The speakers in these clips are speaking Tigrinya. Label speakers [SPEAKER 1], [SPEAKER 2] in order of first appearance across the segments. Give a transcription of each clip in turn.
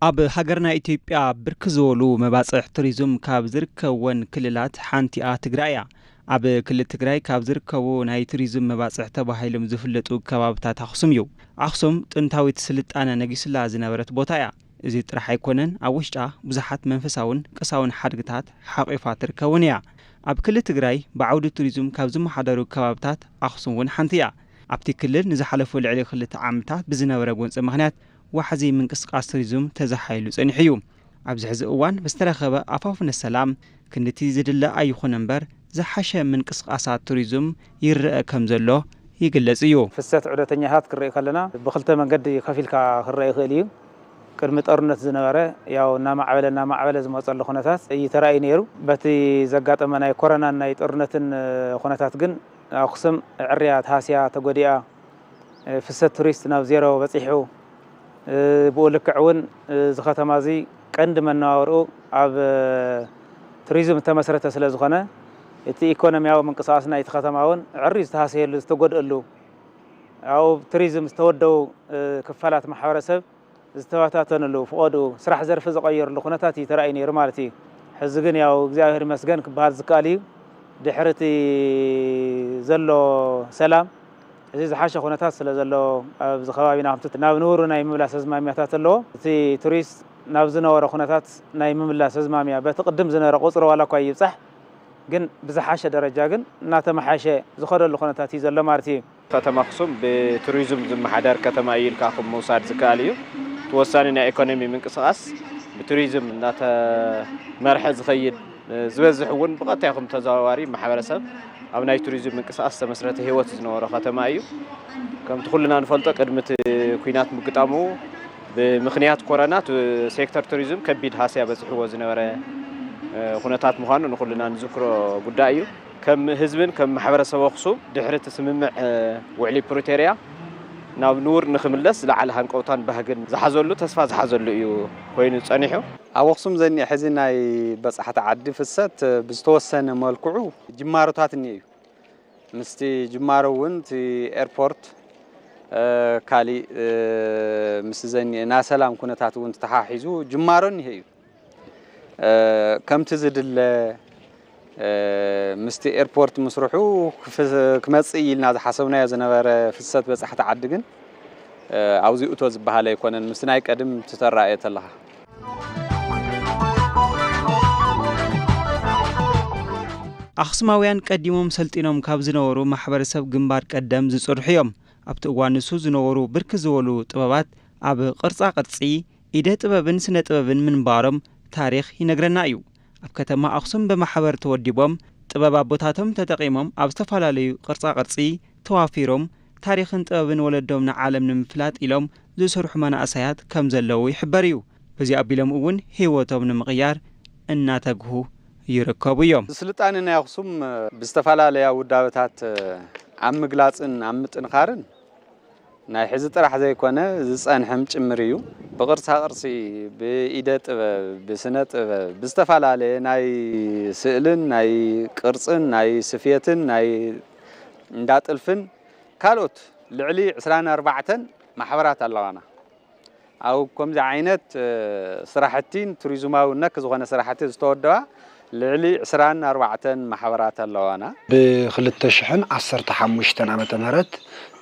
[SPEAKER 1] ኣብ ሃገርና ኢትዮጵያ ብርክ ዝበሉ መባጽሕ ቱሪዝም ካብ ዝርከውን ክልላት ሓንቲኣ ትግራይ እያ። ኣብ ክልል ትግራይ ካብ ዝርከቡ ናይ ቱሪዝም መባጽሕ ተባሂሎም ዝፍለጡ ከባብታት ኣኽሱም እዩ። ኣኽሱም ጥንታዊት ስልጣነ ነጊስላ ዝነበረት ቦታ እያ። እዚ ጥራሕ ኣይኮነን ኣብ ውሽጣ ብዙሓት መንፈሳውን ቅሳውን ሓድግታት ሓቂፋ ትርከውን እያ። ኣብ ክልል ትግራይ ብዓውዲ ቱሪዝም ካብ ዝመሓደሩ ከባብታት ኣኽሱም እውን ሓንቲ እያ። ኣብቲ ክልል ንዝሓለፉ ልዕሊ 2 ዓመታት ብዝነበረ ጎንፂ ምኽንያት ዋሕዚ ምንቅስቃስ ቱሪዝም ተዛሓይሉ ጸኒሑ እዩ። ኣብዚ ሕዚ እዋን ብዝተረኸበ ኣፋፍነ ሰላም ክንድቲ ዝድለ ኣይኹን እምበር ዝሓሸ ምንቅስቃሳት ቱሪዝም ይርአ ከም ዘሎ ይግለጽ እዩ።
[SPEAKER 2] ፍሰት ዑደተኛታት ክርኢ ከለና ብክልተ መንገዲ ከፊልካ ክርአ ይኽእል እዩ። ቅድሚ ጦርነት ዝነበረ ያው እናማዕበለ ዝመጸሉ ኩነታት ይተራእይ ነይሩ። በቲ ዘጋጠመ ናይ ኮሮናን ናይ ጦርነትን ኩነታት ግን ኣኽሱም ዕርያ ታስያ ተጎዲኣ ፍሰት ቱሪስት ናብ ዜሮ በፂሑ ብኡ ልክዕ እውን እዚ ከተማ እዚ ቀንዲ መነባብርኡ ኣብ ቱሪዝም ተመስረተ ስለ ዝኾነ እቲ ኢኮኖሚያዊ ምንቅስቃስ ናይቲ ከተማ እውን ዕርዩ ዝተሃስየሉ ዝተጎድአሉ ኣብ ቱሪዝም ዝተወደው ክፋላት ማሕበረሰብ ዝተዋታተነሉ ፍቆድኡ ስራሕ ዘርፊ ዝቀየርሉ ኩነታት ይተራእይ ነይሩ ማለት እዩ። ሕዚ ግን ያው እግዚአብሔር ይመስገን ክበሃል ዝከኣል እዩ ድሕርቲ ዘሎ ሰላም እዚ ዝሓሸ ኩነታት ስለ ዘሎ ኣብዚ ከባቢና ከምቲ ናብ ንቡሩ ናይ ምምላስ ኣዝማምያታት ኣለዎ። እቲ ቱሪስት ናብ ዝነበረ ኩነታት ናይ ምምላስ ኣዝማምያ በቲ ቅድም ዝነበረ ቁፅሪ ዋላ እኳ ይብፃሕ ግን ብዝሓሸ ደረጃ ግን እናተመሓሸ ዝኸደሉ ኩነታት እዩ ዘሎ ማለት እዩ።
[SPEAKER 3] ከተማ ኣኽሱም ብቱሪዝም ዝመሓደር ከተማ እዩ ኢልካ ምውሳድ ዝከኣል እዩ። ተወሳኒ ናይ ኢኮኖሚ ምንቅስቃስ ብቱሪዝም እናተመርሐ ዝኸይድ ዝበዝሕ እውን ብቐጥታ ይኹም ተዘዋዋሪ ማሕበረሰብ ኣብ ናይ ቱሪዝም ምንቅስቃስ ተመስረተ ህይወት ዝነበረ ከተማ እዩ። ከምቲ ኩልና ንፈልጦ ቅድሚት ኩናት ምግጣሙ ብምኽንያት ኮሮና ሴክተር ቱሪዝም ከቢድ ሃስያ በፅሕዎ ዝነበረ ኩነታት ምዃኑ ንኩልና ንዝክሮ ጉዳይ እዩ። ከም ህዝብን ከም ማሕበረሰብ ኣኽሱም ድሕሪ እቲ ስምምዕ ውዕሊ ፕሪቶርያ ናብ ንቡር ንኽምለስ ዝለዓለ ሃንቀውታን ባህግን ዝሓዘሉ ተስፋ ዝሓዘሉ እዩ ኮይኑ ጸኒሑ።
[SPEAKER 4] ኣብ ኣኽሱም ዘኒአ ሕዚ ናይ በጻሕቲ ዓዲ ፍሰት ብዝተወሰነ መልክዑ ጅማሮታት እኒአ እዩ። ምስቲ ጅማሮ እውን እቲ ኤርፖርት ካሊእ ምስ ዘኒአ ናይ ሰላም ኩነታት እውን ተተሓሒዙ ጅማሮ እኒአ እዩ። ከምቲ ዝድለ ምስቲ ኤርፖርት ምስርሑ ክመጽእ ኢልና ዝሓሰብናዮ ዝነበረ ፍሰት በጻሕቲ ዓዲ ግን ኣብዚኡ እቶ ዝበሃል ኣይኮነን ምስ ናይ ቀድም ተራእየ ተለኻ።
[SPEAKER 1] ኣኽሱማውያን ቀዲሞም ሰልጢኖም ካብ ዝነበሩ ማሕበረሰብ ግንባር ቀደም ዝጽርሑ እዮም። ኣብቲ እዋን ንሱ ዝነበሩ ብርክ ዝበሉ ጥበባት ኣብ ቅርጻ ቅርጺ ኢደ ጥበብን ስነ ጥበብን ምንባሮም ታሪኽ ይነግረና እዩ። ኣብ ከተማ ኣኽሱም ብማሕበር ተወዲቦም ጥበብ ኣቦታቶም ተጠቒሞም ኣብ ዝተፈላለዩ ቅርጻ ቅርጺ ተዋፊሮም ታሪኽን ጥበብን ወለዶም ንዓለም ንምፍላጥ ኢሎም ዝሰርሑ መናእሰያት ከም ዘለዉ ይሕበር እዩ። በዚ ኣቢሎም እውን ህይወቶም ንምቕያር እናተግሁ ይርከቡ እዮም።
[SPEAKER 4] ስልጣነ ናይ ኣኽሱም ብዝተፈላለያ ውዳበታት ኣብ ምግላፅን ኣብ ምጥንኻርን ናይ ሕዚ ጥራሕ ዘይኮነ ዝጸንሐም ጭምር እዩ። ብቅርጻ ቅርጺ ብኢደ ጥበብ ብስነ ጥበብ ብዝተፈላለየ ናይ ስእልን ናይ ቅርጽን ናይ ስፌትን ናይ እንዳጥልፍን ካልኦት ልዕሊ 24 ማሕበራት ኣለዋና። ኣብ ከምዚ ዓይነት ስራሕቲን ቱሪዝማዊ ነክ ዝኾነ ስራሕቲ ዝተወደባ ልዕሊ 24 ማሕበራት ኣለዋና። ብ2015 ዓመተ ምህረት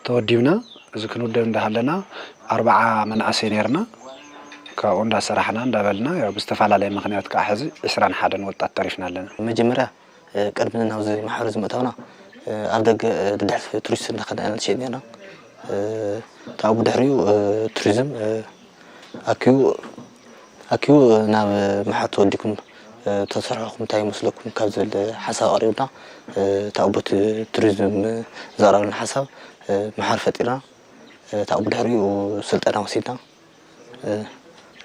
[SPEAKER 4] ተወዲብና እዚ ክንውደብ እንዳሃለና 40 መናእሰይ ነርና ካብኡ እንዳሰራሕና እንዳበልና ያው ብዝተፈላለየ ምኽንያት ከዓ ሕዚ 21 ወጣት ተሪፍና ኣለና።
[SPEAKER 5] መጀመርያ ቀድምና ናብዚ ማሕበር ዝመጣውና ኣብ ደገ ድሕፍ ቱሪስት እንዳኸደና ትሸጥና ታው ድሕሪው ቱሪዝም ኣኪው ናብ ማሕበር ተወዲኩም ተሰርሑኩም እንታይ መስለኩም ካብ ዝብል ሓሳብ ቀሪብና ታውቦት ቱሪዝም ዘቕረብና ሓሳብ ማሕበር ፈጢርና ታው ድሕሪው ስልጠና ወሲድና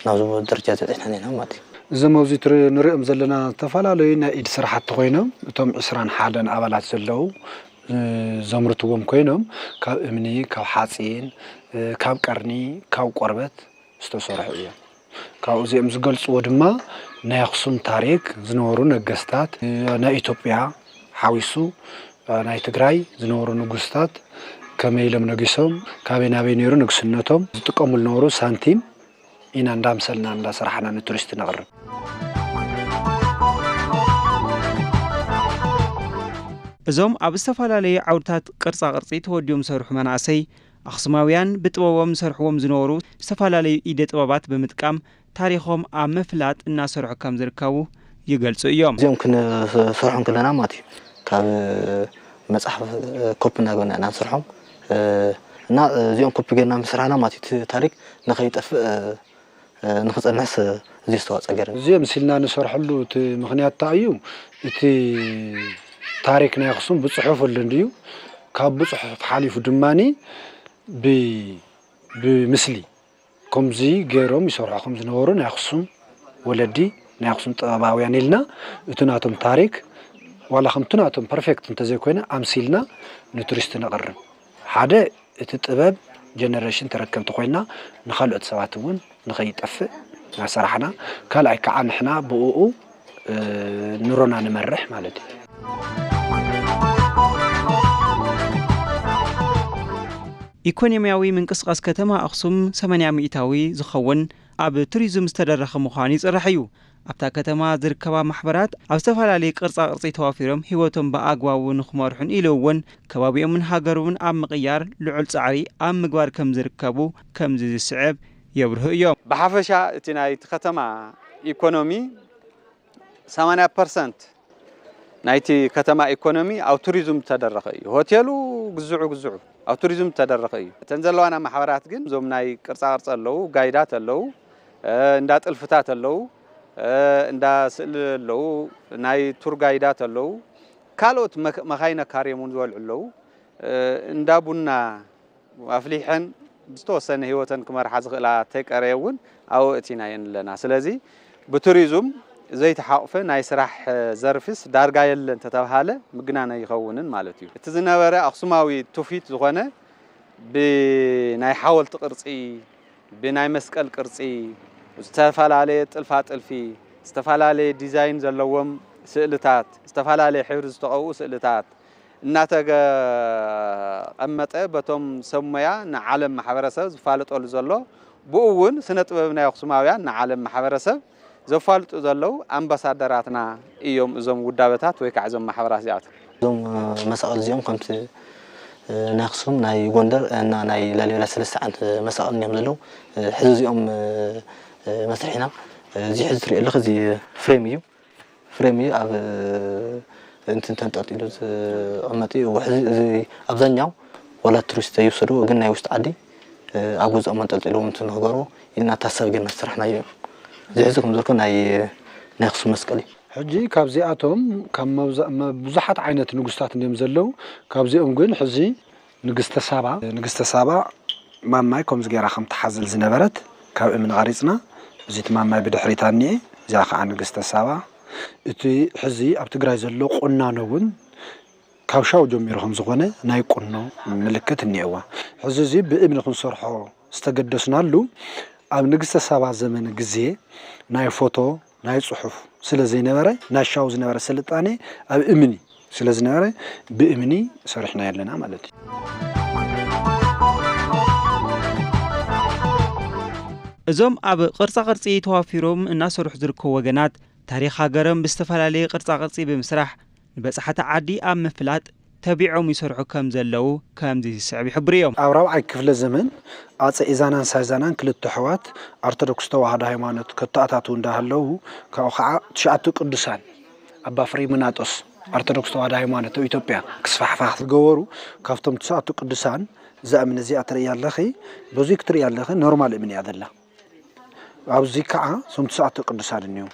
[SPEAKER 5] ናብዚ ደረጃ ዘጥሕና ነና ማለት እዩ።
[SPEAKER 6] እዞም ኣብዚ ንሪኦም ዘለና ዝተፈላለዩ ናይ ኢድ ስራሕቲ ኮይኖም እቶም 21 ኣባላት ዘለዉ ዘምርትዎም ኮይኖም ካብ እምኒ ካብ ሓፂን ካብ ቀርኒ ካብ ቆርበት ዝተሰርሑ እዮም። ካብኡ እዚኦም ዝገልጽዎ ድማ ናይ ኣኽሱም ታሪክ ዝነበሩ ነገስታት ናይ ኢትዮጵያ ሓዊሱ ናይ ትግራይ ዝነበሩ ንጉስታት ከመይ ኢሎም ነጊሶም ካበይ ናበይ ነይሩ ንግስነቶም ዝጥቀሙሉ ዝነበሩ ሳንቲም ኢና እንዳምሰልና እንዳሰራሕና ንቱሪስት ነቕርብ
[SPEAKER 1] እዞም ኣብ ዝተፈላለዩ ዓውድታት ቅርጻ ቅርጺ ተወዲዮም ሰርሑ መናእሰይ ኣኽሱማውያን ብጥበቦም ሰርሕዎም ዝነበሩ ዝተፈላለዩ ኢደ ጥበባት ብምጥቃም ታሪኾም ኣብ ምፍላጥ እናሰርሑ ከም ዝርከቡ ይገልጹ እዮም።
[SPEAKER 5] እዚኦም ክንሰርሖም ከለና ማለት እዩ ካብ መጽሓፍ ኮፒ እናገበና እናሰርሖም እና እዚኦም ኮፒ ገና ምስራና ማለት እዩ ታሪክ ንኸይጠፍእ ንኽጸንሕስ እዚ ዝተዋፅአ ገይረና
[SPEAKER 6] እዚኦም ሲልና ንሰርሐሉ እቲ ምኽንያት እንታይ እዩ እቲ ታሪክ ናይ ኣኽሱም ብጽሑፍ ኣለንድዩ ካብ ብጽሑፍ ሓሊፉ ድማኒ ብምስሊ ከምዚ ገይሮም ይሰርሑ ከም ዝነበሩ ናይ ኣኽሱም ወለዲ ናይ ኣኽሱም ጥበባውያን ኢልና እቲ ናቶም ታሪክ ዋላ ከምቲ ናቶም ፐርፌክት እንተዘይኮይነ ኣምሲልና ንቱሪስት ነቕርብ ሓደ እቲ ጥበብ ጀነሬሽን ተረከብቲ ኮይና ንኻልኦት ሰባት እውን ንኸይጠፍእ ናሰራሕና ካልኣይ ከዓ ንሕና ብኡኡ ኑሮና ንመርሕ ማለት እዩ
[SPEAKER 1] ኢኮኖሚያዊ ምንቅስቃስ ከተማ ኣኽሱም 80 ሚእታዊ ዝኸውን ኣብ ቱሪዝም ዝተደረኸ ምዃኑ ይጽራሕ እዩ። ኣብታ ከተማ ዝርከባ ማሕበራት ኣብ ዝተፈላለዩ ቅርጻ ቅርጺ ተዋፊሮም ህይወቶም ብኣግባቡ ንኽመርሑን ኢሉ እውን ከባቢኦምን ሃገሮምን ኣብ ምቕያር ልዑል ጻዕሪ ኣብ ምግባር ከም ዝርከቡ ከምዚ ዝስዕብ የብርሁ እዮም።
[SPEAKER 4] ብሓፈሻ እቲ ናይቲ ከተማ ኢኮኖሚ 80% ናይቲ ከተማ ኢኮኖሚ ኣብ ቱሪዝም ተደረኸ እዩ። ሆቴሉ ግዝዑ ኣብ ቱሪዝም ተደረኸ እዩ። እተን ዘለዋና ማሕበራት ግን እዞም ናይ ቅርጻ ቅርጺ ኣለዉ፣ ጋይዳት ኣለዉ፣ እንዳ ጥልፍታት ኣለዉ፣ እንዳ ስእሊ ኣለዉ፣ ናይ ቱር ጋይዳት ኣለዉ፣ ካልኦት መኻይነ ካርየሙን ዝበልዑ ኣለዉ፣ እንዳ ቡና ኣፍሊሐን ዝተወሰነ ህይወተን ክመርሓ ዝኽእላ ተይቀረየ እውን ኣብኡ እቲና የን ኣለና። ስለዚ ብቱሪዝም ዘይተሓቕፈ ናይ ስራሕ ዘርፊስ ዳርጋ የለን ተተባሃለ ምግናነ ይኸውንን ማለት እዩ። እቲ ዝነበረ ኣኽሱማዊ ትውፊት ዝኾነ ብናይ ሓወልቲ ቅርጺ ብናይ መስቀል ቅርጺ ዝተፈላለየ ጥልፋ ጥልፊ ዝተፈላለየ ዲዛይን ዘለዎም ስእልታት ዝተፈላለየ ሕብሪ ዝተቐብኡ ስእልታት እናተቐመጠ በቶም ሰብ ሞያ ንዓለም ማሕበረሰብ ዝፋለጠሉ ዘሎ ብኡ እውን ስነ ጥበብ ናይ ኣኽሱማውያን ንዓለም ማሕበረሰብ ዘፋልጡ ዘለው ኣምባሳደራትና እዮም እዞም ውዳበታት ወይ ከዓ እዞም ማሕበራት እዚኣቶም
[SPEAKER 5] እዞም መሳቕል እዚኦም ከምቲ ናይ ኣኽሱም ናይ ጎንደር እና ናይ ላሊበላ 3 ዓመት መሳቕል እዮም ዘለው ሕዚ እዚኦም መስርሒና እዚ ሕዚ ትሪኦ ኣለኹ እዚ ፍሬም እዩ ኣብ እንትን ተንጠልጢሉ ዝቕመጥ እዩ ሕዚ እዚ ኣብዛኛው ወላ ቱሪስት ይወስዱ ግን ናይ ውሽጢ ዓዲ ኣብ ገዝኦም አንጠልጥሎም እንትን ንኽገርቡ ኢልና ታሳቢ ጌርና ዝስራሕናዮ ዝሕዝኩም ዘልኩ ናይ ኣኽሱም መስቀል እዩ
[SPEAKER 6] ሕጂ ካብዚኣቶም ካብ ብዙሓት ዓይነት ንጉስታት እዮም ዘለው ካብዚኦም ግን ሕዚ ንግስተ ሳባ ማማይ ከምዚ ጌራ ከም ተሓዝል ዝነበረት ካብ እምኒ ቀሪፅና እዚ ማማይ ብድሕሪታ እኒኤ እዚኣ ከዓ ንግስተ ሳባ እቲ ሕዚ ኣብ ትግራይ ዘሎ ቁናኖ እውን ካብ ሻው ጀሚሩ ከም ዝኾነ ናይ ቁኖ ምልክት እኒኤዋ ሕዚ እዚ ብእምኒ ክንሰርሖ ዝተገደስናሉ ኣብ ንግስተ ሳባ ዘመን ግዜ ናይ ፎቶ ናይ ጽሑፍ ስለ ዘይነበረ ናይ ሻው ዝነበረ ስልጣኔ ኣብ እምኒ ስለ ዝነበረ ብእምኒ ሰሪሕና ያለና ማለት እዩ
[SPEAKER 1] እዞም ኣብ ቅርጻ ቅርጺ ተዋፊሮም እናሰርሑ ዝርከቡ ወገናት ታሪክ ሃገሮም ብዝተፈላለየ ቅርጻ ቅርጺ ብምስራሕ ንበጻሕቲ ዓዲ ኣብ ምፍላጥ ተቢዖም ይሰርሑ ከም ዘለው ከምዚ ዝስዕብ ይሕብሩ እዮም
[SPEAKER 6] ኣብ 4ይ ክፍለ ዘመን ኣፄ ኢዛናን ሳይዛናን ክልተ ኣሕዋት ኦርቶዶክስ ተዋህዶ ሃይማኖት ከተኣታቱ እንዳሃለው ካብኡ ከዓ 9 ቅዱሳን ኣባ ፍሬምናጦስ ኦርቶዶክስ ተዋህዶ ሃይማኖት ኢትዮጵያ ክስፋሕፋሕ ዝገበሩ ካብቶም 9 ቅዱሳን ዘእምነ እዚኣ ትርኢ ኣለኺ በዙይ ክትርኢ ኣለኺ ኖርማል እምኒ እያ ዘላ ኣብዚ ከዓ ሶም 9 ቅዱሳን እኒዩ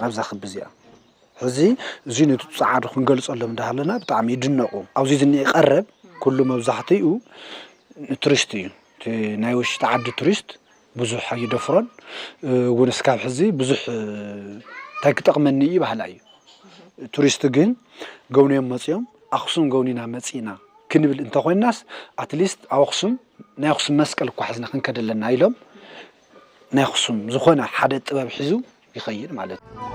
[SPEAKER 6] ኣብዛ ክቢ እዚኣ ሕዚ እዚ ንትጻዓዱ ክንገልጸሎም እንዳሃለና ብጣዕሚ ይድነቁ ኣብዚ ዝኒኤ ቀረብ ኩሉ መብዛሕትኡ ቱሪስት እዩ ናይ ውሽጢ ዓዲ ቱሪስት ብዙሕ ኣይደፍሮን እውን እስካብ ሕዚ ብዙሕ እንታይ ክጠቕመኒ ይባህላ እዩ ቱሪስት ግን ገውንዮም መፅዮም ኣኽሱም ገውኒና መፂና ክንብል እንተኮይናስ ኣትሊስት ኣብ ኣኽሱም ናይ ኣኽሱም መስቀል እኳ ሕዝና ክንከደለና ኢሎም ናይ ኣኽሱም ዝኾነ ሓደ ጥበብ ሒዙ ይኸይድ ማለት እዩ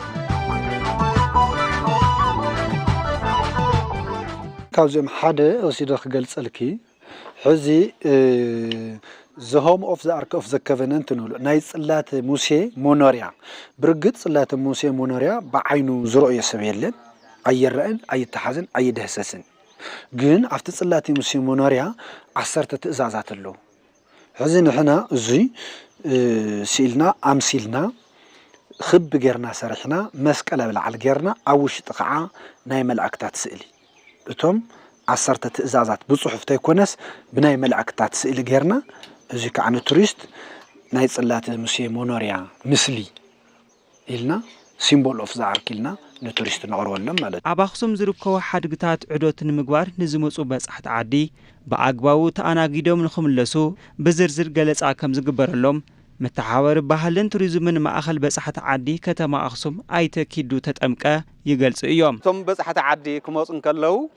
[SPEAKER 6] ካብዚኦም ሓደ ወሲደ ክገልጸልኪ حزي the home of the ark of the covenant نقول ناي صلات موسى مونوريا برقت صلات موسى مونوريا بعينو زرؤية سبيلن أي الرأن أي التحزن أي دهسسن جن عفت صلات موسى مونوريا عصرت تأزازات له حزين إحنا زي سيلنا أم سيلنا خب جرنا سرحنا مسكلة بالعل جرنا أوش تقع ناي ملأكتات سئلي بتوم عصرت تأزازات بصحف تيكونس بناي ملأكتات سئلي جرنا زي كأنه توريست ناي صلات موسى مونوريا مثلي إلنا سيمبول أوف زعرك إلنا نتوريست نعرو لهم مالت.
[SPEAKER 1] أباخسم زركوا حدقتات عدوة المقبار نزموس وبس أحد عادي بأقباو تأنا جيدهم نخم اللسو بزرزر جلس عكم زجبر لهم متحاور بحالن توريزمن ما أخل بس أحد عادي كتما أخسم أي تكيدو تتأمكا يجلس يوم.
[SPEAKER 4] ثم بس أحد عادي كم وصل كلو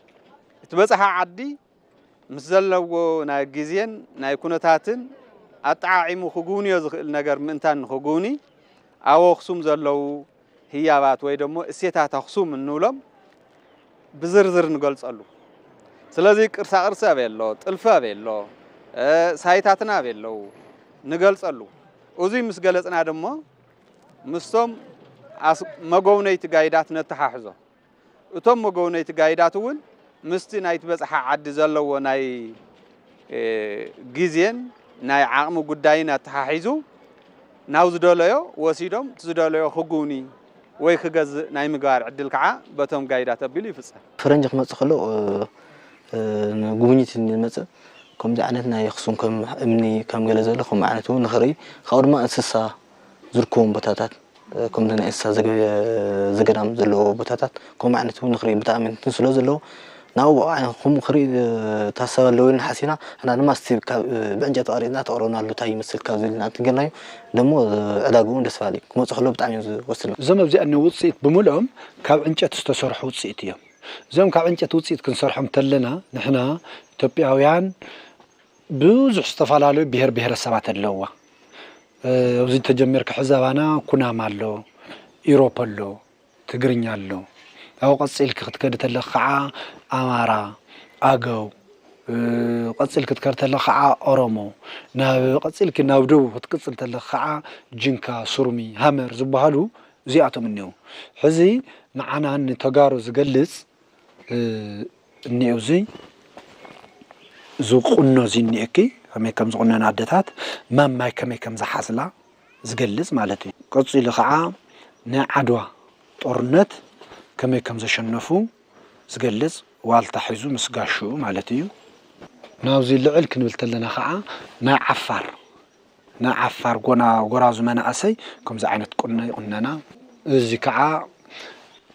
[SPEAKER 4] تبس أحد عادي مزلوا ناجزين نايكونتاتن أتعايم خجوني يزخل نجار منتان خجوني أو خصوم زلوا هي بات ويدمو السيتات خصوم النولم بزرزر نقولس قالو سلازي قرصا بيلو طلفا بيلو سايتاتنا بيلو نقولس قالو وزي مسقلصنا دمو مستم مغونيت غايدات نتحاحزو اتم مغونيت غايدات ول مستي نايت بصح عد زلو ناي غيزين ناي عقم غداينا تحاحزو ناوز دوليو وسيدم تزدوليو خغوني ወይ ክገዝ ናይ ምግባር ዕድል ከዓ በቶም ጋይዳት አቢሉ ይፍጸም
[SPEAKER 5] فرنج خمس خلو ጉብኝት እንመጽ ከምዚ ዓይነት ናይ ኣክሱም ከም እምኒ ከም ገለ ዘሎ ከም ዓይነቱ ንኽሪ ካብኡ ድማ እንስሳ ዝርከቦም ቦታታት ከምዚ ናይ እንስሳ ዘገዳም ዘለዎ ቦታታት ከም ዓይነቱ ንኽሪ ብጣዕሚ እንትን ስለ ዘለዎ ናው ከም ክሪ ታሰበለውን ሓሲና እና ድማ እስቲ በእንጨት ቀሪና ተቀረናሉ ታይ መስል ካብ ዝልና ትገናዩ ደሞ ዕዳጉን ደስፋሊ ክመጽ خلو ብጣዕሚ ወስነ
[SPEAKER 6] زم ابزي انه وصيت بملهم كاب انጨት ዝተሰርሑ ውጽኢት እዮም زم كاب انጨት ውጽኢት ክንሰርሖም ተለና ንሕና ኢትዮጵያውያን ብዙሕ ዝተፋላለዩ ብሄረሰባት ኣለዋ እዚ ተጀመርክ ሕዛባና ኩናማ ኣሎ ኢሮፕ ኣሎ ትግርኛ ኣሎ أو قصيل كتكرت تلخع أمارا أجو قصيل كتكرت تلخع أورمو نا قصيل كناودو كتكسل تلخع جنكا سرمي همر زبهالو زياتو منيو حزي معنا أن تجارو زجلس النيوزي زوقنا زيني أكي هم كم زقنا نعدتات ما كم زحاسلا زجلس مالتي قصيل خع نعدوا طرنت كما كم زشنفو زجلس والتحيزو مسقاشو مالتيو ناوزي اللعل كنبلت لنا خاعة نا عفار قرازو مانا أسي كم زعينت قلنا زي كعا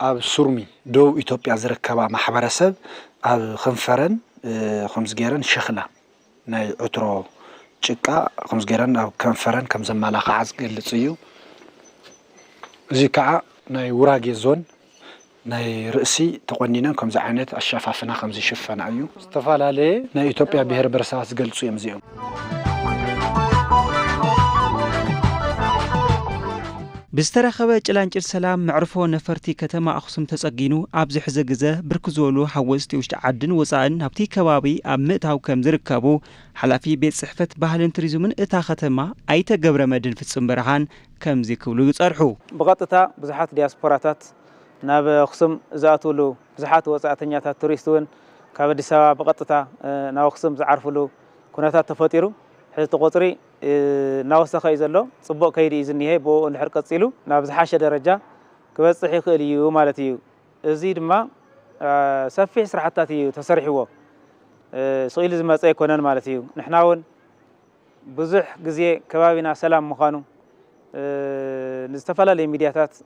[SPEAKER 6] أب سرمي دو إثيوبيا زركبا محبرسب أب خنفرن خمس جيران شخلة ناي عطرو تشكا خمس جيران أب خنفرن كم زمالا خاعة زجلسيو زي كعا ناي وراجي زون ناي رأسي تقنينا كم زعانات الشفافنا خمس شفنا أيو استفال عليه ناي إثيوبيا بهر برساس جلسوا يمزيهم
[SPEAKER 1] بسترخبة جلانجر سلام معرفو نفرتي كتما أخصم تسقينو أبزي حزقزة بركزولو حوزتي وشت عدن وصاعن هبتي كوابي أمتهاو كم زركابو حلافي بيت صحفة بحلن تريزو من إتا ختما أيتا قبر مدن في السنبرهان كم زي كولو يتصارحو
[SPEAKER 2] بغطتا بزحات دياسبوراتات ناب أخصم زاتولو بزحات وصاعتنياتات توريستون كابدي سوا بغطتا ناب أخصم زعرفولو كوناتات تفاتيرو حيث تقطري ناوسخ يزلو صبو كيدي إذنيه بو نحر قصيلو ناب زحاشة درجة كبصحي خليو مالتيو زيد ما سفح سرحتاتيو تسرحيو سئيل زما صيكونن مالتيو نحناون بزح غزي كبابنا سلام مخانو نستفلا ميدياتات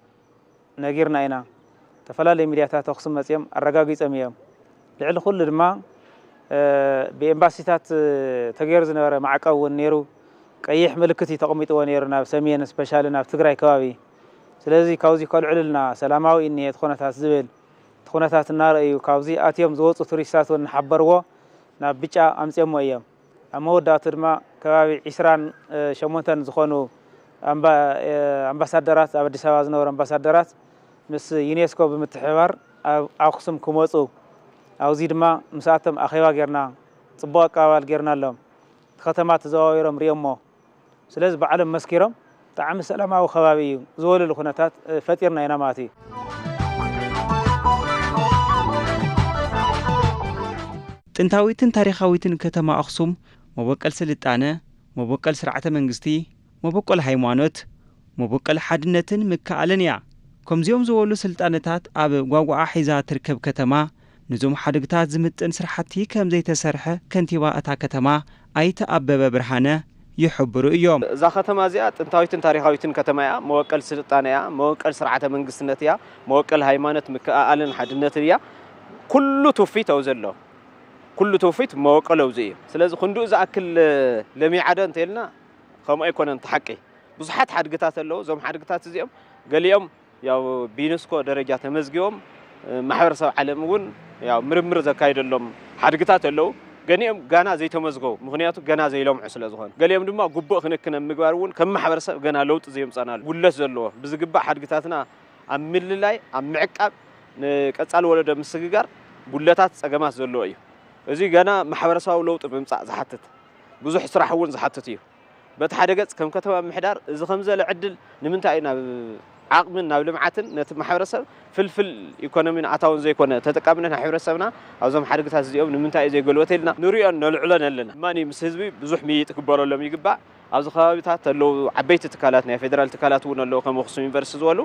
[SPEAKER 2] نغيرنا اينا تفلا ميدياتات اخصم مصيم ارغاغيصم يم لعل كل دما بإمباسيتات تغير زنبره معقاو نيرو قيح ملكتي تقميطو نيرنا سمين سبيشالنا تግራይ ከባቢ ስለዚህ ካውዚ ካልዕልና ሰላማዊ እንየ ተኾነታት ዝብል ተኾነታት እናረዩ ካውዚ አትዮም ዝወፁ ቱሪስታት ወንሐበርዎ ናብ ብጫ አምጽሞ እዮም አመወዳት ድማ ከባቢ 28 ዝኾኑ አምባሳደራት ኣብ አዲስ አበባ ዝነበሩ አምባሳደራት ምስ ዩኔስኮ ብምትሕባር አክሱም ክመጹ አውዚ ድማ ምሳተም አኺባ ገርና ጽቡቅ አቀባበል ጌርናሎም ከተማ ተዘዋዊሮም ሪዮሞ ስለዚ በዓለም መስኪሮም طعم سلاماዊ ከባቢ እዩ ዝወለሉ ኩነታት ፈጢርና ኢና ማለት እዩ
[SPEAKER 1] ጥንታዊትን ታሪኻዊትን ከተማ አክሱም መበቀል ስልጣነ መበቀል ስርዓተ መንግስቲ መበቀል ሃይማኖት መበቀል ሓድነትን ምክኣልን እያ ከምዚኦም ዝበሉ ስልጣነታት ኣብ ጓጓዓ ሒዛ ትርከብ ከተማ ንዞም ሓድግታት ዝምጥን ስራሕቲ ከም ዘይተሰርሐ ከንቲባ እታ ከተማ ኣይተ አበበ ብርሃነ ይሕብሩ እዮም
[SPEAKER 3] እዛ ከተማ እዚኣ ጥንታዊትን ታሪኻዊትን ከተማ እያ መበቀል ስልጣነ እያ መበቀል ስርዓተ መንግስትነት እያ መበቀል ሃይማኖት ምክኣልን ሓድነትን እያ ኩሉ ትውፊት ኣው ዘሎ ኩሉ ትውፊት መበቀለው እዩ ስለዚ ክንዱ ዝኣክል ለሚዓደ እንተልና ከም ኣይኮነን ተሓቂ ብዙሓት ሓድግታት ኣለው ዞም ሓድግታት እዚኦም ገሊኦም ያው ቢዩኔስኮ ደረጃ ተመዝጊቦም ማሕበረሰብ ዓለም እውን ያው ምርምር ዘካይደሎም ሓድግታት ኣለው ገኒኦም ጋና ዘይተመዝገቡ ምክንያቱ ገና ዘይለምዑ ስለዝኾነ ገሊኦም ድማ ጉቡእ ክንክነ ምግባር እውን ከም ማሕበረሰብ ገና ለውጥ ዘይምፃናሉ ጉለት ዘለዎ ብዝግባእ ሓድግታትና ኣብ ምልላይ ኣብ ምዕቃብ ንቀጻል ወለዶ ምስግጋር ጉለታት ጸገማት ዘለዎ እዩ እዚ ገና ማሕበረሰባዊ ለውጥ ብምምጻእ ዝሓትት ብዙሕ ስራሕ እውን ዝሓትት እዩ በቲ ሓደ ገጽ ከም ከተማ ምሕዳር እዚ ከምዘለ ዕድል ንምንታይ ናብ ዓቅምን ናብ ልምዓትን ነቲ ማሕበረሰብ ፍልፍል ኢኮኖሚን ኣታውን ዘይኮነ ተጠቃምነት ማሕበረሰብና ኣብዞም ሓድግታት እዚኦም ንምንታይ ዘይገልወተልና ንሪኦን ነልዕሎን ኣለና ማኒ ምስ ህዝቢ ብዙሕ ምይጥ ክበረሎም ይግባእ ኣብዚ ከባቢታት ኣለው ዓበይቲ ትካላት ናይ ፌደራል ትካላት እውን ኣለው ከም ኣክሱም ዩኒቨርሲቲ ዝበሉ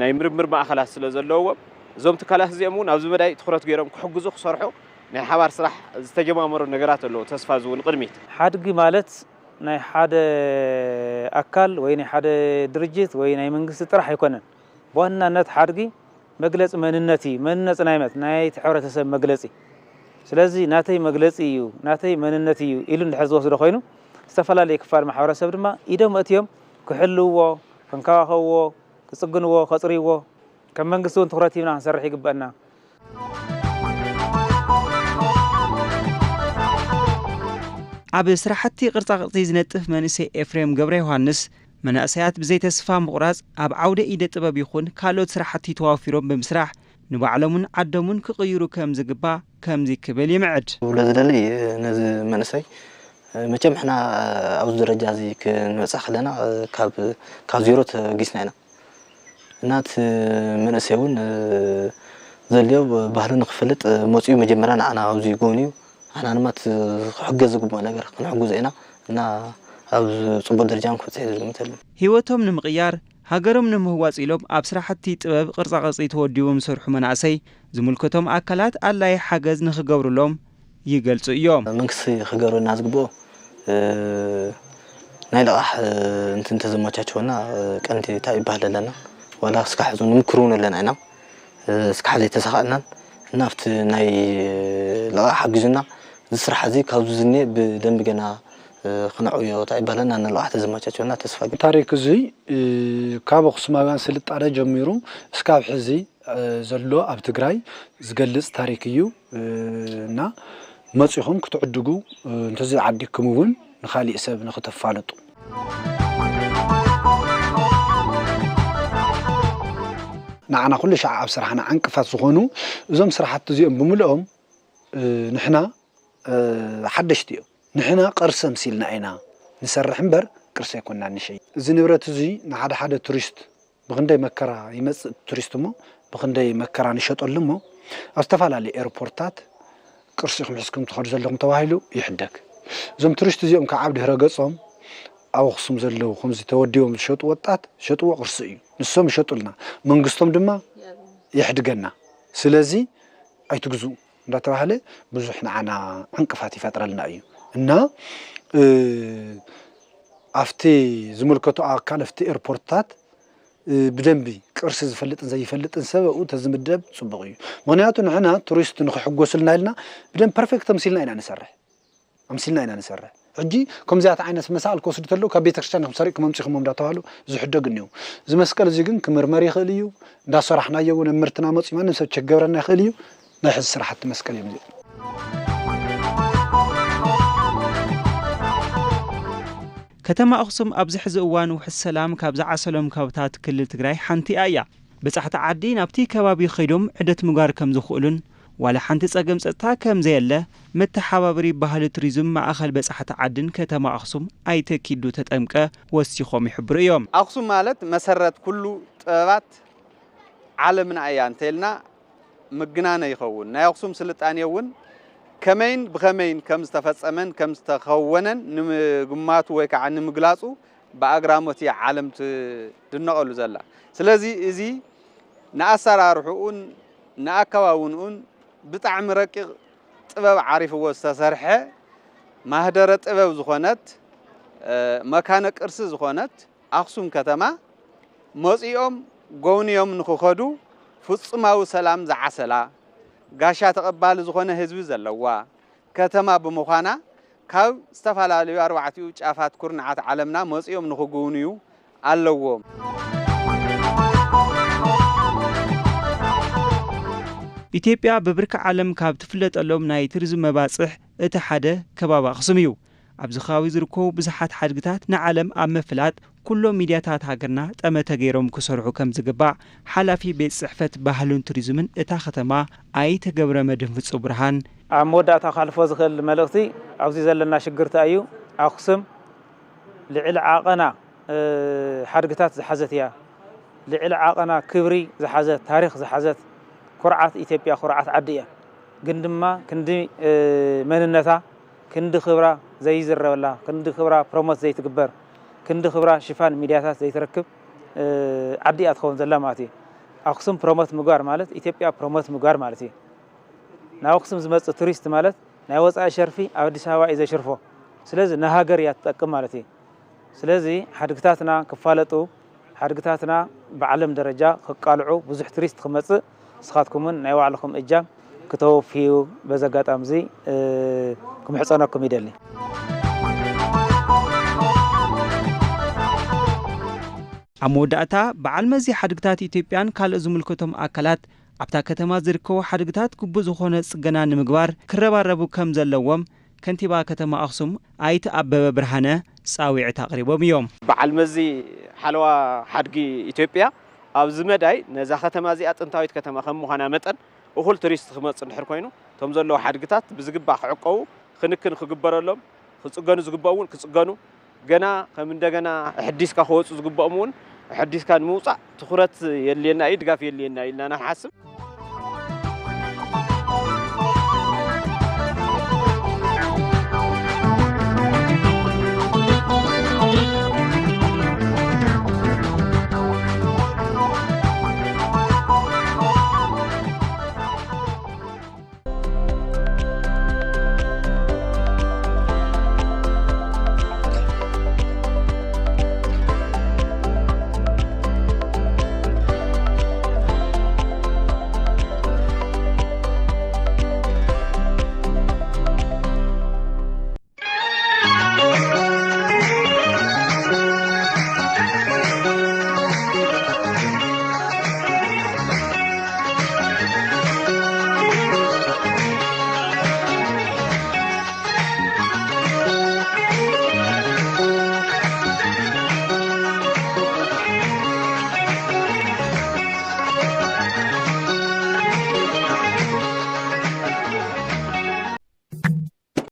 [SPEAKER 3] ናይ ምርምር ማእከላት ስለ ዘለዎም እዞም ትካላት እዚኦም እውን ኣብዚ መዳይ ትኩረት ገይሮም ክሕግዙ ክሰርሑ ናይ ሓባር ስራሕ ዝተጀማመሩ ነገራት ኣለው ተስፋ ዝውን ቅድሚት
[SPEAKER 2] ሓድጊ ማለት ናይ ሓደ ኣካል ወይ ናይ ሓደ ድርጅት ወይ ናይ መንግስቲ ጥራሕ ኣይኮነን በዋናነት ሓድጊ መግለጽ መንነት እዩ መንነት ናይ ሕብረተሰብ መግለጽ ስለዚ ናተይ መግለጽ እዩ ናተይ መንነት እዩ ኢሉ እንድሕር ዝወስዶ ኮይኑ ዝተፈላለዩ ክፋል ማሕበረሰብ ድማ ኢዶም እትዮም ክሕልውዎ ክንከባኸብዎ ክጽግንዎ ከጽሪዎ ከም መንግስቲ እውን ትኩረት ሂብና ክንሰርሕ ይግባአና
[SPEAKER 1] ኣብ ስራሕቲ ቅርጻቅርጺ ዝነጥፍ መንእሰይ ኤፍሬም ገብረ ዮሐንስ መናእሰያት ብዘይ ተስፋ ምቁራጽ ኣብ ዓውደ ኢደ ጥበብ ይኹን ካልኦት ስራሕቲ ተዋፊሮም ብምስራሕ ንባዕሎምን ዓዶምን ክቕይሩ ከም ዝግባእ ከምዚ ክብል ይምዕድ
[SPEAKER 5] ወለዝደሊ ነዚ መንእሰይ መቸም ሕና ኣብዚ ደረጃ እዚ ክንበጽሕ ከለና ካብ ዜሮ ተጊስና ኢና እናት መንእሰይ እውን ዘልዮ ባህሉ ንኽፍልጥ መጽኡ መጀመርያ ንዓና ኣብዚ ጎብንዩ ኣና ንማት ክሕገዝ ዝግባእ ነገር ክንሕግዞ ኢና እና ኣብ ጽቡቕ ደረጃ ክንበጽሕ ዝግመተሉ
[SPEAKER 1] ህይወቶም ንምቕያር ሃገሮም ንምህዋጽ ኢሎም ኣብ ስራሕቲ ጥበብ ቅርጻቅርጺ ተወዲቦም ዝሰርሑ መናእሰይ ዝምልከቶም ኣካላት ኣላይ ሓገዝ ንኽገብሩሎም ይገልጹ እዮም
[SPEAKER 5] መንግስቲ ክገብረና ዝግብኦ ናይ ልቓሕ እንተዘመቻቸውና ቀንቲ እንታይ ይባሃል ኣለና ወላ እስካዕ ሕዙ ንምክሩን ኣለና ኢና እስካዕ ዘይተሳኻእልናን ናፍቲ ናይ ልቓሕ ሓጊዙና ዝስራሕ እዚ ካብዚ ዝኔ ብደንብ ገና ክነዕዮ ታይባለና ንልቓሕ ተዘመቻቸውና ተስፋ
[SPEAKER 6] ታሪክ እዚ ካብ ኣክሱማውያን ስልጣነ ጀሚሩ እስካብ ሕዚ ዘሎ ኣብ ትግራይ ዝገልጽ ታሪክ እዩ እና መጽኹም ክትዕድጉ እንተዚ ዓዲኩም እውን ንኻሊእ ሰብ ንኽተፋለጡ ንዓና ኩሉ ሻዕ ኣብ ስራሕና ዓንቅፋት ዝኾኑ እዞም ስራሕቲ እዚኦም ብምልኦም ንሕና ሓደሽቲ እዮም ንሕና ቅርሲ ምሲልና ኢና ንሰርሕ እምበር ቅርሲ ኣይኮንና ንሸይ እዚ ንብረት እዚ ንሓደ ሓደ ቱሪስት ብክንደይ መከራ ይመጽእ ቱሪስት እሞ ብክንደይ መከራ ንሸጠሉ እሞ ኣብ ዝተፈላለዩ ኤርፖርታት ቅርሲ ክምሕዝኩም ትኸዱ ዘለኹም ተባሂሉ ይሕደግ እዞም ቱሪስት እዚኦም ካብ ኣብ ድሕረ ገጾም ኣብ ኣክሱም ዘለው ከምዚ ተወዲቦም ዝሸጡ ወጣት ሸጥዎ ቅርሲ እዩ ንሶም ይሸጡልና መንግስቶም ድማ ይሕድገና ስለዚ ኣይትግዙ እንዳተባሃለ ብዙሕ ንዓና ዕንቅፋት ይፈጥረልና እዩ እና ኣፍቲ ዝምልከቱ ኣካል ኣፍቲ ኤርፖርታት ብደንቢ ቅርሲ ዝፈልጥን ዘይፈልጥን ሰብኡ ተዝምደብ ጽቡቕ እዩ ምክንያቱ ንሕና ቱሪስት ንኽሕጎስልና ኢልና ብደንብ ፐርፌክት ተምሲልና ኢና ንሰርሕ ሕጂ ከምዚያት ዓይነት መሳእል ክወስዱ ተለው ካብ ቤተክርስትያን ክሰሪቅኩም መምጽእኹም እንዳተባሃሉ ዝሕደግ እኒው እዚ መስቀል እዚ ግን ክምርመር ይኽእል እዩ እንዳሰራሕናዮ እውን ምርትና መጽኡ ማንም ሰብ ቸገረና ይኽእል እዩ ናይ ሕዚ ስራሕቲ መስቀል እዮም
[SPEAKER 1] ከተማ ኣክሱም ኣብዚ ሕዚ እዋን ውሕስ ሰላም ካብ ዝዓሰሎም ካብታት ክልል ትግራይ ሓንቲ እያ በጻሕቲ ዓዲ ናብቲ ከባቢ ኸይዶም ዕደት ምግባር ከም ዝኽእሉን ዋላ ሓንቲ ጸገም ጸጥታ ከም ዘየለ መተሓባበሪ ባህሊ ቱሪዝም ማእኸል በጻሕቲ ዓድን ከተማ ኣኽሱም ኣይተኪዱ ተጠምቀ ወሲኾም ይሕብሩ እዮም።
[SPEAKER 4] ኣኽሱም ማለት መሰረት ኩሉ ጥበባት ዓለምና እያ እንተልና ምግናነ ይኸውን ናይ ኣኽሱም ስልጣነ እውን ከመይን ብኸመይን ከም ዝተፈጸመን ከም ዝተኸወነን ንምግማቱ ወይ ከዓ ንምግላጹ በኣግራሞት እያ ዓለም ትድነቐሉ ዘላ ስለዚ እዚ ንኣሰራርሑኡን ንኣከባቢኡን ብጣዕሚ ረቂቕ ጥበብ ዓሪፍዎ ዝተሰርሐ ማህደረ ጥበብ ዝኾነት መካነ ቅርሲ ዝኾነት ኣኽሱም ከተማ መጺኦም ጎብንዮም ንኽኸዱ ፍጹማዊ ሰላም ዝዓሰላ ጋሻ ተቐባሊ ዝኾነ ህዝቢ ዘለዋ ከተማ ብምዃና ካብ ዝተፈላለዩ ኣርባዕቲኡ ጫፋት ኩርናዓት ዓለምና መጺኦም ንኽጉብንዩ ኣለዎም።
[SPEAKER 1] ኢትዮጵያ በብርኪ ዓለም ካብ ትፍለጠሎም ናይ ቱሪዝም መባጽሕ እቲ ሓደ ከባቢ ኣኽሱም እዩ። ኣብዚ ከባቢ ዝርከቡ ብዙሓት ሓድግታት ንዓለም ኣብ ምፍላጥ ኩሎም ሚድያታት ሃገርና ጠመተ ገይሮም ክሰርሑ ከም ዝግባእ ሓላፊ ቤት ጽሕፈት ባህልን ቱሪዝምን እታ ከተማ ኣይተገብረ መድህን ፍጹም ብርሃን
[SPEAKER 2] ኣብ መወዳእታ ካልፎ ዝኽእል መልእኽቲ ኣብዚ ዘለና ሽግርታ እዩ ኣኽሱም ልዕሊ ዓቐና ሓድግታት ዝሓዘት እያ ልዕሊ ዓቐና ክብሪ ዝሓዘት ታሪኽ ዝሓዘት ኩርዓት ኢትዮጵያ ኩርዓት ዓዲ እያ ግን ድማ ክንዲ መንነታ ክንዲ ክብራ ዘይዝረበላ ክንዲ ክብራ ፕሮሞት ዘይትግበር ክንዲ ክብራ ሽፋን ሚድያታት ዘይትረክብ ዓዲ እያ ትኸውን ዘላ ማለት እዩ ኣኽሱም ፕሮሞት ምግባር ማለት ኢትዮጵያ ፕሮሞት ምግባር ማለት እዩ ናብ ኣኽሱም ዝመጽእ ቱሪስት ማለት ናይ ወጻኢ ሸርፊ ኣብ ኣዲስ ኣበባ እዩ ዘሽርፎ ስለዚ ንሃገር እያ ትጠቅም ማለት እዩ ስለዚ ሓድግታትና ክፋለጡ ሓድግታትና ብዓለም ደረጃ ክቃልዑ ብዙሕ ቱሪስት ክመጽእ ስኻትኩምን ናይ ባዕልኩም እጃም ክተወፍዩ በዘጋጣም እዚ ክምሕፀነኩም ይደሊ ኣብ መወዳእታ በዓል መዚ ሓድግታት ኢትዮጵያን ካልእ ዝምልከቶም ኣካላት ኣብታ ከተማ ዝርከቡ ሓድግታት ግቡእ ዝኾነ ጽገና ንምግባር ክረባረቡ ከም ዘለዎም ከንቲባ ከተማ ኣኽሱም ኣይተ ኣበበ ብርሃነ ጻዊዕት ኣቕሪቦም እዮም።
[SPEAKER 3] በዓል መዚ ሓለዋ ሓድጊ ኢትዮጵያ ኣብዚ መዳይ ነዛ ከተማ እዚኣ ጥንታዊት ከተማ ከም ምዃና መጠን እኹል ቱሪስት ክመጽእ እንድሕር ኮይኑ እቶም ዘለዉ ሓድግታት ብዝግባእ ክዕቀቡ ክንክን ክግበረሎም ክጽገኑ ዝግበኡ እውን ክጽገኑ ገና ከም እንደገና ሕዲስካ ክወፁ ዝግበኦም እውን ሕዲስካ ንምውፃእ ትኹረት የድልየና እዩ ድጋፍ የድልየና ኢልና ንሓስብ